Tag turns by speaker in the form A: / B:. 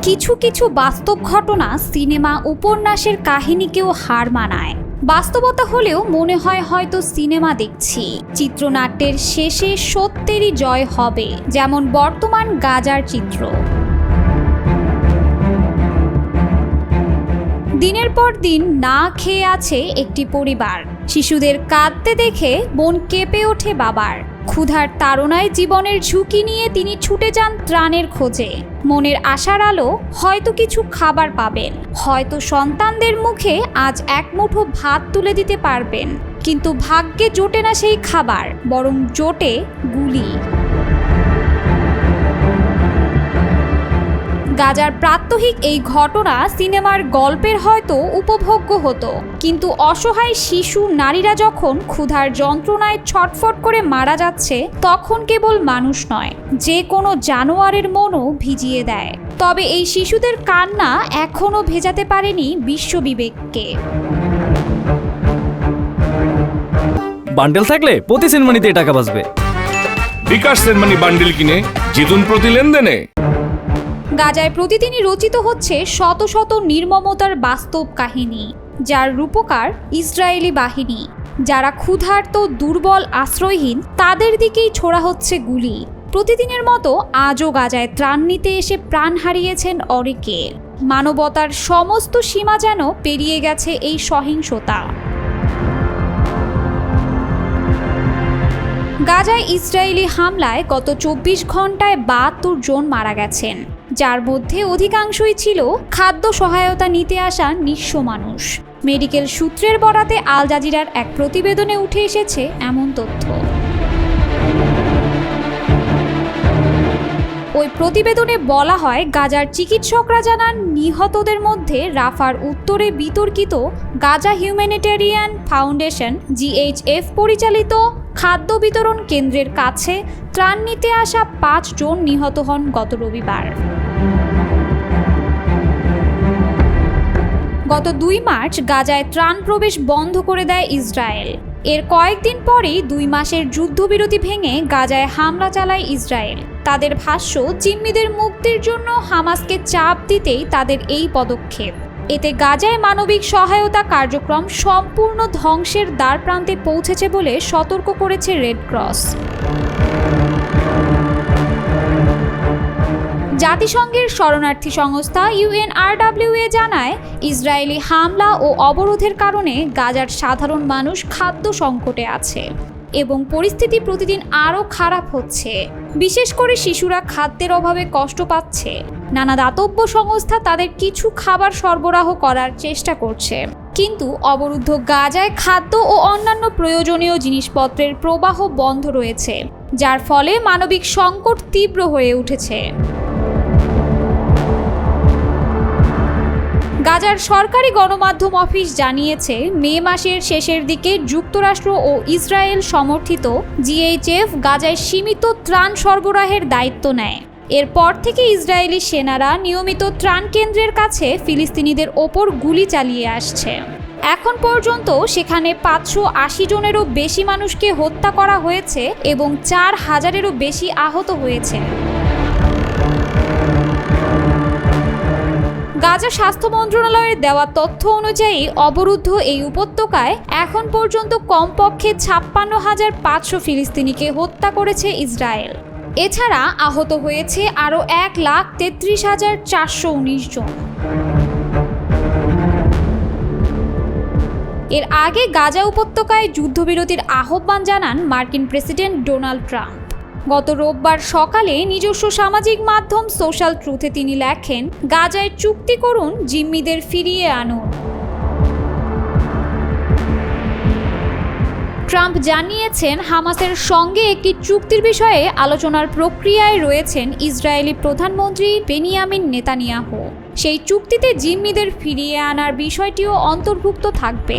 A: কিছু কিছু বাস্তব ঘটনা সিনেমা উপন্যাসের কাহিনীকেও হার মানায়। বাস্তবতা হলেও মনে হয় হয়তো সিনেমা দেখছি। চিত্রনাট্যের শেষে সত্যেরই জয় হবে, যেমন বর্তমান গাজার চিত্র। দিনের পর দিন না খেয়ে আছে একটি পরিবার। শিশুদের কাঁদতে দেখে মন কেঁপে ওঠে বাবার। ক্ষুধার তাড়নায় জীবনের ঝুঁকি নিয়ে তিনি ছুটে যান ত্রাণের খোঁজে। মনের আশার আলো, হয়তো কিছু খাবার পাবেন, হয়তো সন্তানদের মুখে আজ এক মুঠো ভাত তুলে দিতে পারবেন। কিন্তু ভাগ্যে জোটে না সেই খাবার, বরং জোটে গুলি। গাজার প্রাত্যহিক এই ঘটনা সিনেমার গল্পের হয়তো উপভোগ্য হতো, কিন্তু অসহায় শিশু নারীরা যখন ক্ষুধার যন্ত্রণায় ছটফট করে মারা যাচ্ছে, তখন কেবল মানুষ নয়, যে কোনো জানোয়ারের মনও ভিজিয়ে দেয়। তবে এই শিশুদের কান্না এখনো ভেজাতে পারেনি বিশ্ববিবেককে।
B: বান্ডেল থাকলে প্রতি সেনমানিতে টাকা বাঁচবে।
C: বিকাশ সেনমানি বান্ডেল কিনে জিতুন প্রতি লেনদেনে।
A: গাজায় প্রতিদিনই রচিত হচ্ছে শত শত নির্মমতার বাস্তব কাহিনী, যার রূপকার ইসরায়েলি বাহিনী। যারা ক্ষুধার্ত, দুর্বল, আশ্রয়হীন, তাদের দিকেই ছোড়া হচ্ছে গুলি। প্রতিদিনের মতো আজও গাজায় ত্রাণ নিতে এসে প্রাণ হারিয়েছেন অনেকে। মানবতার সমস্ত সীমা যেন পেরিয়ে গেছে এই সহিংসতা। গাজায় ইসরায়েলি হামলায় গত 24 ঘন্টায় 72 জন মারা গেছেন, যার মধ্যে অধিকাংশই ছিল খাদ্য সহায়তা নিতে আসা নিঃস্ব মানুষ। মেডিকেল সূত্রের বরাতে আল জাজিরার এক প্রতিবেদনে উঠে এসেছে এমন তথ্য। ওই প্রতিবেদনে বলা হয়, গাজার চিকিৎসকরা জানান নিহতদের মধ্যে রাফার উত্তরে বিতর্কিত গাজা হিউম্যানিটেরিয়ান ফাউন্ডেশন GHF পরিচালিত খাদ্য বিতরণ কেন্দ্রের কাছে ত্রাণ নিতে আসা 5 জন নিহত হন গত রবিবার। গত 2 মার্চ গাজায় ত্রাণ প্রবেশ বন্ধ করে দেয় ইসরায়েল। এর কয়েকদিন পরেই 2 মাসের যুদ্ধবিরতি ভেঙে গাজায় হামলা চালায় ইসরায়েল। তাদের ভাষ্য, জিম্মিদের মুক্তির জন্য হামাসকে চাপ দিতেই তাদের এই পদক্ষেপ। এতে গাজায় মানবিক সহায়তা কার্যক্রম সম্পূর্ণ ধ্বংসের দ্বারপ্রান্তে পৌঁছেছে বলে সতর্ক করেছে রেড ক্রস। জাতিসংঘের শরণার্থী সংস্থা UNRWA জানায়, ইসরায়েলি হামলা ও অবরোধের কারণে গাজার সাধারণ মানুষ খাদ্য সংকটে আছে এবং পরিস্থিতি প্রতিদিন আরও খারাপ হচ্ছে। বিশেষ করে শিশুরা খাদ্যের অভাবে কষ্ট পাচ্ছে। নানা দাতব্য সংস্থা তাদের কিছু খাবার সরবরাহ করার চেষ্টা করছে, কিন্তু অবরুদ্ধ গাজায় খাদ্য ও অন্যান্য প্রয়োজনীয় জিনিসপত্রের প্রবাহ বন্ধ রয়েছে, যার ফলে মানবিক সংকট তীব্র হয়ে উঠেছে। গাজার সরকারি গণমাধ্যম অফিস জানিয়েছে, মে মাসের শেষের দিকে যুক্তরাষ্ট্র ও ইসরায়েল সমর্থিত GHF গাজায় সীমিত ত্রাণ সরবরাহের দায়িত্ব নেয়। এরপর থেকে ইসরায়েলি সেনারা নিয়মিত ত্রাণ কেন্দ্রের কাছে ফিলিস্তিনিদের ওপর গুলি চালিয়ে আসছে। এখন পর্যন্ত সেখানে 580 জনেরও বেশি মানুষকে হত্যা করা হয়েছে এবং 4000-এরও বেশি আহত হয়েছে। গাজা স্বাস্থ্য মন্ত্রণালয়ের দেওয়া তথ্য অনুযায়ী অবরুদ্ধ এই উপত্যকায় এখন পর্যন্ত কমপক্ষে 56,500 ফিলিস্তিনিকে হত্যা করেছে ইসরায়েল। এছাড়া আহত হয়েছে আরও 1,33,419 জন। এর আগে গাজা উপত্যকায় যুদ্ধবিরতির আহ্বান জানান মার্কিন প্রেসিডেন্ট ডোনাল্ড ট্রাম্প। গত রোববার সকালে নিজস্ব সামাজিক মাধ্যম সোশ্যাল ট্রুথে তিনি লেখেন, গাজায় চুক্তি করুন, জিম্মিদের ফিরিয়ে আনুন। ট্রাম্প জানিয়েছেন, হামাসের সঙ্গে একটি চুক্তির বিষয়ে আলোচনার প্রক্রিয়ায় রয়েছেন ইসরায়েলি প্রধানমন্ত্রী বেনিয়ামিন নেতানিয়াহু। সেই চুক্তিতে জিম্মিদের ফিরিয়ে আনার বিষয়টিও অন্তর্ভুক্ত থাকবে।